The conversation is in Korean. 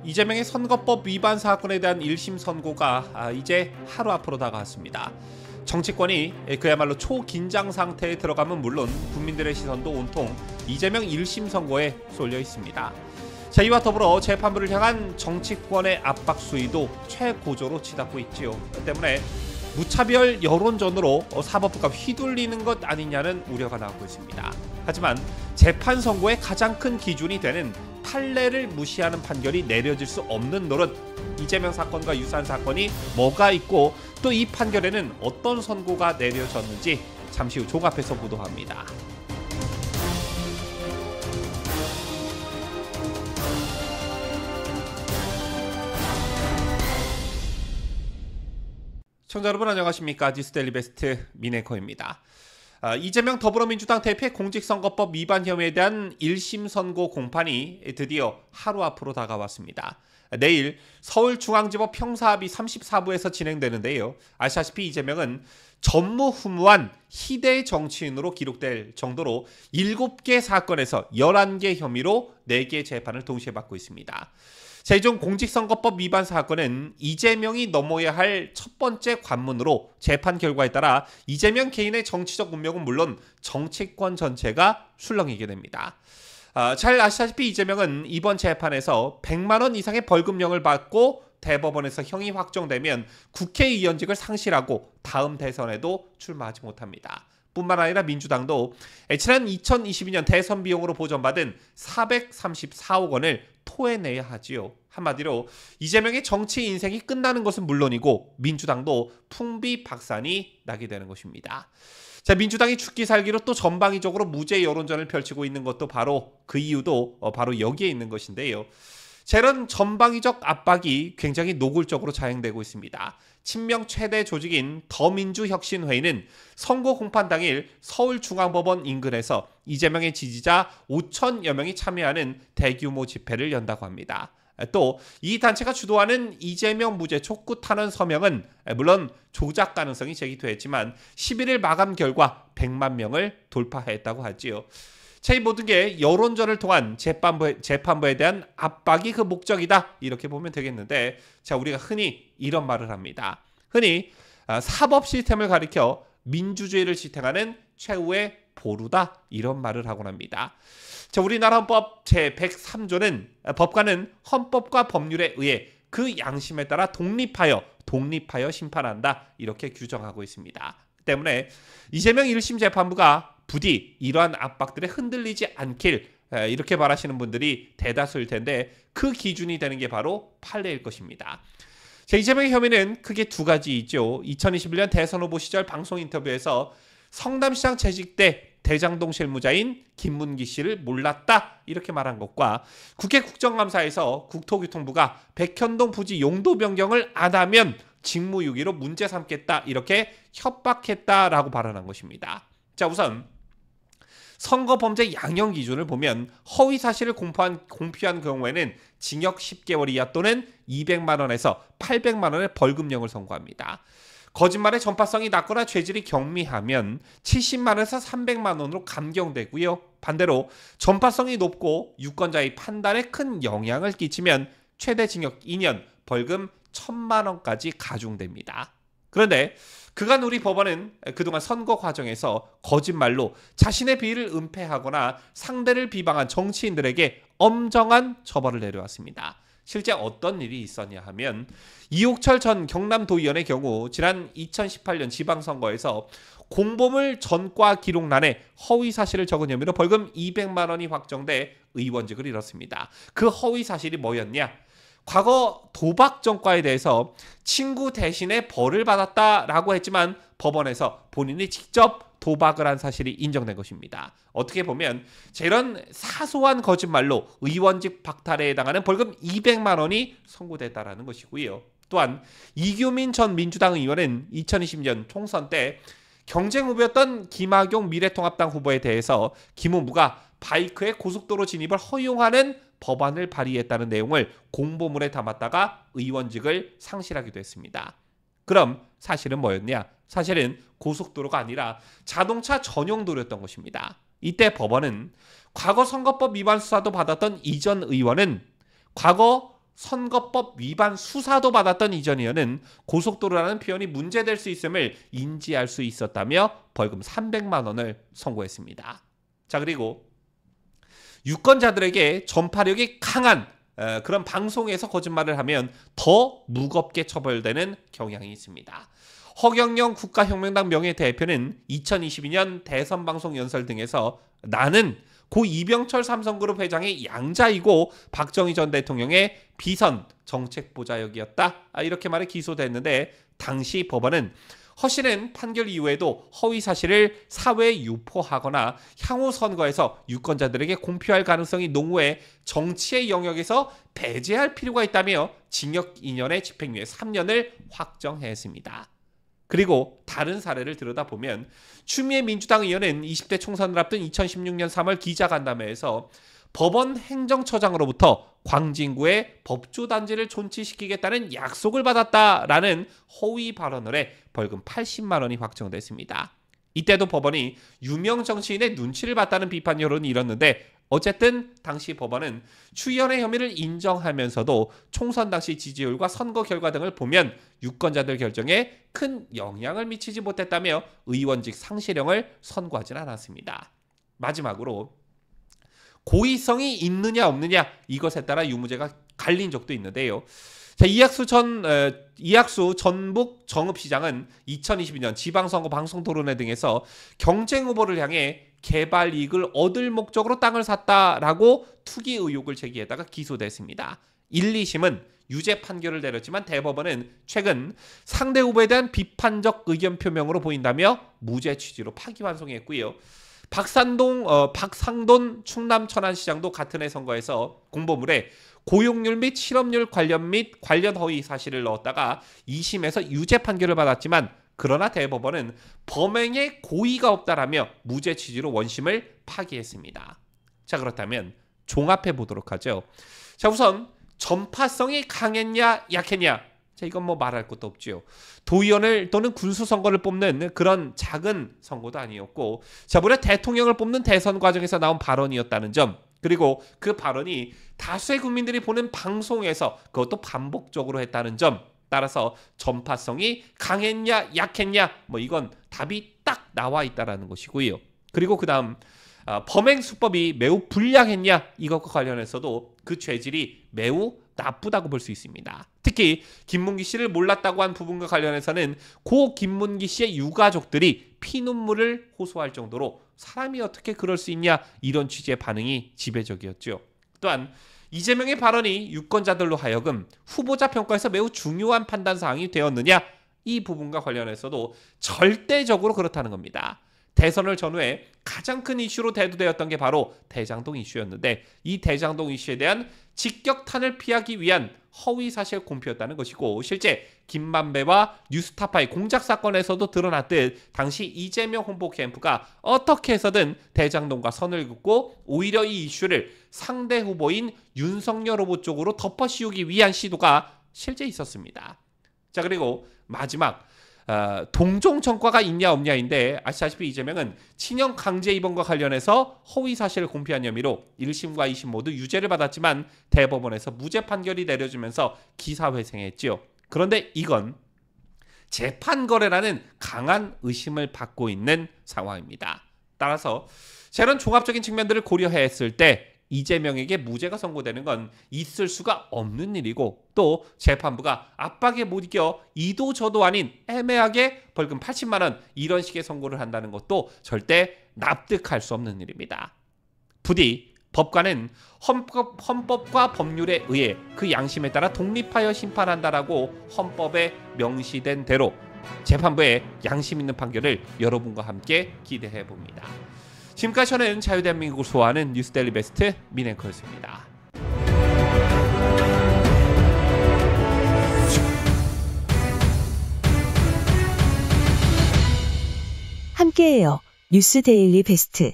이재명의 선거법 위반 사건에 대한 1심 선고가 이제 하루 앞으로 다가왔습니다. 정치권이 그야말로 초긴장 상태에 들어가면 물론 국민들의 시선도 온통 이재명 1심 선고에 쏠려 있습니다. 자, 이와 더불어 재판부를 향한 정치권의 압박 수위도 최고조로 치닫고 있지요. 때문에 무차별 여론전으로 사법부가 휘둘리는 것 아니냐는 우려가 나오고 있습니다. 하지만 재판 선고의 가장 큰 기준이 되는 판례를 무시하는 판결이 내려질 수 없는 노릇, 이재명 사건과 유사한 사건이 뭐가 있고 또 이 판결에는 어떤 선고가 내려졌는지 잠시 후 종합해서 보도합니다. 시청자 여러분 안녕하십니까? 뉴스데일리 베스트 민앵커입니다. 이재명 더불어민주당 대표의 공직선거법 위반 혐의에 대한 1심 선고 공판이 드디어 하루 앞으로 다가왔습니다. 내일 서울중앙지법 형사합의 34부에서 진행되는데요. 아시다시피 이재명은 전무후무한 희대 정치인으로 기록될 정도로 7개 사건에서 11개 혐의로 4개 재판을 동시에 받고 있습니다. 최종 공직선거법 위반 사건은 이재명이 넘어야 할 첫 번째 관문으로 재판 결과에 따라 이재명 개인의 정치적 운명은 물론 정치권 전체가 술렁이게 됩니다. 잘 아시다시피 이재명은 이번 재판에서 100만 원 이상의 벌금형을 받고 대법원에서 형이 확정되면 국회의원직을 상실하고 다음 대선에도 출마하지 못합니다. 뿐만 아니라 민주당도 지난 2022년 대선 비용으로 보전받은 434억 원을 토해내야 하지요. 한마디로 이재명의 정치 인생이 끝나는 것은 물론이고 민주당도 풍비박산이 나게 되는 것입니다. 자, 민주당이 죽기 살기로 또 전방위적으로 무죄 여론전을 펼치고 있는 것도 바로 그 이유도 바로 여기에 있는 것인데요. 이런 전방위적 압박이 굉장히 노골적으로 자행되고 있습니다. 친명 최대 조직인 더민주혁신회의는 선고 공판 당일 서울중앙법원 인근에서 이재명의 지지자 5천여 명이 참여하는 대규모 집회를 연다고 합니다. 또 이 단체가 주도하는 이재명 무죄 촉구 탄원 서명은 물론 조작 가능성이 제기됐지만 11일 마감 결과 100만 명을 돌파했다고 하지요. 자, 이 모든 게 여론전을 통한 재판부에 대한 압박이 그 목적이다, 이렇게 보면 되겠는데, 자, 우리가 흔히 이런 말을 합니다. 흔히 사법 시스템을 가리켜 민주주의를 지탱하는 최후의 보루다, 이런 말을 하곤 합니다. 자, 우리나라 헌법 제103조는 법관은 헌법과 법률에 의해 그 양심에 따라 독립하여 심판한다, 이렇게 규정하고 있습니다. 때문에 이재명 1심 재판부가 부디 이러한 압박들에 흔들리지 않길 이렇게 바라시는 분들이 대다수일 텐데, 그 기준이 되는 게 바로 판례일 것입니다. 자, 이재명의 혐의는 크게 두 가지 있죠. 2021년 대선 후보 시절 방송 인터뷰에서 성남시장 재직 때 대장동 실무자인 김문기 씨를 몰랐다, 이렇게 말한 것과 국회 국정감사에서 국토교통부가 백현동 부지 용도 변경을 안 하면 직무유기로 문제 삼겠다, 이렇게 협박했다라고 발언한 것입니다. 자, 우선 선거범죄 양형 기준을 보면 허위 사실을 공표한 경우에는 징역 10개월 이하 또는 200만 원에서 800만 원의 벌금형을 선고합니다. 거짓말의 전파성이 낮거나 죄질이 경미하면 70만 원에서 300만 원으로 감경되고요. 반대로 전파성이 높고 유권자의 판단에 큰 영향을 끼치면 최대 징역 2년, 벌금 1,000만 원까지 가중됩니다. 그런데 그간 우리 법원은 그동안 선거 과정에서 거짓말로 자신의 비위를 은폐하거나 상대를 비방한 정치인들에게 엄정한 처벌을 내려왔습니다. 실제 어떤 일이 있었냐 하면 이옥철 전 경남도의원의 경우 지난 2018년 지방선거에서 공보물 전과 기록란에 허위 사실을 적은 혐의로 벌금 200만 원이 확정돼 의원직을 잃었습니다. 그 허위 사실이 뭐였냐? 과거 도박 전과에 대해서 친구 대신에 벌을 받았다라고 했지만 법원에서 본인이 직접 도박을 한 사실이 인정된 것입니다. 어떻게 보면 이런 사소한 거짓말로 의원직 박탈에 해당하는 벌금 200만 원이 선고됐다라는 것이고요. 또한 이규민 전 민주당 의원은 2020년 총선 때 경쟁 후보였던 김학용 미래통합당 후보에 대해서 김문부가 바이크의 고속도로 진입을 허용하는 법안을 발의했다는 내용을 공보물에 담았다가 의원직을 상실하기도 했습니다. 그럼 사실은 뭐였냐? 사실은 고속도로가 아니라 자동차 전용 도로였던 것입니다. 이때 법원은 과거 선거법 위반 수사도 받았던 이전 의원은 과거 선거법 위반 수사도 받았던 이 전 의원은 고속도로라는 표현이 문제될 수 있음을 인지할 수 있었다며 벌금 300만 원을 선고했습니다. 자, 그리고 유권자들에게 전파력이 강한 그런 방송에서 거짓말을 하면 더 무겁게 처벌되는 경향이 있습니다. 허경영 국가혁명당 명예대표는 2022년 대선방송 연설 등에서 나는 고 이병철 삼성그룹 회장의 양자이고 박정희 전 대통령의 비선 정책보좌역이었다, 이렇게 말해 기소됐는데, 당시 법원은 허 씨는 판결 이후에도 허위 사실을 사회에 유포하거나 향후 선거에서 유권자들에게 공표할 가능성이 농후해 정치의 영역에서 배제할 필요가 있다며 징역 2년에 집행유예 3년을 확정했습니다. 그리고 다른 사례를 들여다보면 추미애 민주당 의원은 20대 총선을 앞둔 2016년 3월 기자간담회에서 법원 행정처장으로부터 광진구의 법조단지를 존치시키겠다는 약속을 받았다라는 허위 발언을 해 벌금 80만 원이 확정됐습니다. 이때도 법원이 유명 정치인의 눈치를 봤다는 비판 여론이 일었는데, 어쨌든 당시 법원은 추 의원의 혐의를 인정하면서도 총선 당시 지지율과 선거 결과 등을 보면 유권자들 결정에 큰 영향을 미치지 못했다며 의원직 상실형을 선고하진 않았습니다. 마지막으로 고의성이 있느냐 없느냐, 이것에 따라 유무죄가 갈린 적도 있는데요. 자, 이학수 전북 정읍시장은 2022년 지방선거 방송토론회 등에서 경쟁 후보를 향해 개발 이익을 얻을 목적으로 땅을 샀다라고 투기 의혹을 제기했다가 기소됐습니다. 1, 2심은 유죄 판결을 내렸지만 대법원은 최근 상대 후보에 대한 비판적 의견 표명으로 보인다며 무죄 취지로 파기환송했고요. 박상돈 충남 천안시장도 같은 해 선거에서 공보물에 고용률 및 실업률 관련 및 관련 허위 사실을 넣었다가 2심에서 유죄 판결을 받았지만, 그러나 대법원은 범행에 고의가 없다라며 무죄 취지로 원심을 파기했습니다. 자, 그렇다면 종합해 보도록 하죠. 자, 우선 전파성이 강했냐 약했냐, 자, 이건 뭐 말할 것도 없죠. 도의원을 또는 군수선거를 뽑는 그런 작은 선거도 아니었고, 자, 무려 대통령을 뽑는 대선 과정에서 나온 발언이었다는 점, 그리고 그 발언이 다수의 국민들이 보는 방송에서 그것도 반복적으로 했다는 점, 따라서 전파성이 강했냐 약했냐, 뭐 이건 답이 딱 나와 있다라는 것이고요. 그리고 그 다음 범행 수법이 매우 불량했냐, 이것과 관련해서도 그 죄질이 매우 나쁘다고 볼 수 있습니다. 특히 김문기 씨를 몰랐다고 한 부분과 관련해서는 고 김문기 씨의 유가족들이 피눈물을 호소할 정도로 사람이 어떻게 그럴 수 있냐, 이런 취지의 반응이 지배적이었죠. 또한 이재명의 발언이 유권자들로 하여금 후보자 평가에서 매우 중요한 판단사항이 되었느냐, 이 부분과 관련해서도 절대적으로 그렇다는 겁니다. 대선을 전후해 가장 큰 이슈로 대두되었던 게 바로 대장동 이슈였는데, 이 대장동 이슈에 대한 직격탄을 피하기 위한 허위사실 공표였다는 것이고, 실제 김만배와 뉴스타파의 공작 사건에서도 드러났듯 당시 이재명 홍보 캠프가 어떻게 해서든 대장동과 선을 긋고 오히려 이 이슈를 상대 후보인 윤석열 후보 쪽으로 덮어씌우기 위한 시도가 실제 있었습니다. 자, 그리고 마지막 동종 전과가 있냐 없냐인데, 아시다시피 이재명은 친형 강제 입원과 관련해서 허위 사실을 공표한 혐의로 1심과 2심 모두 유죄를 받았지만 대법원에서 무죄 판결이 내려지면서 기사회생했지요. 그런데 이건 재판 거래라는 강한 의심을 받고 있는 상황입니다. 따라서 이런 종합적인 측면들을 고려했을 때 이재명에게 무죄가 선고되는 건 있을 수가 없는 일이고, 또 재판부가 압박에 못 이겨 이도 저도 아닌 애매하게 벌금 80만 원 이런 식의 선고를 한다는 것도 절대 납득할 수 없는 일입니다. 부디 법관은 헌법과 법률에 의해 그 양심에 따라 독립하여 심판한다라고 헌법에 명시된 대로 재판부의 양심 있는 판결을 여러분과 함께 기대해 봅니다. 지금까지 저는 자유대한민국을 소화하는 뉴스데일리 베스트 민앵커였습니다. 함께해요. 뉴스데일리 베스트.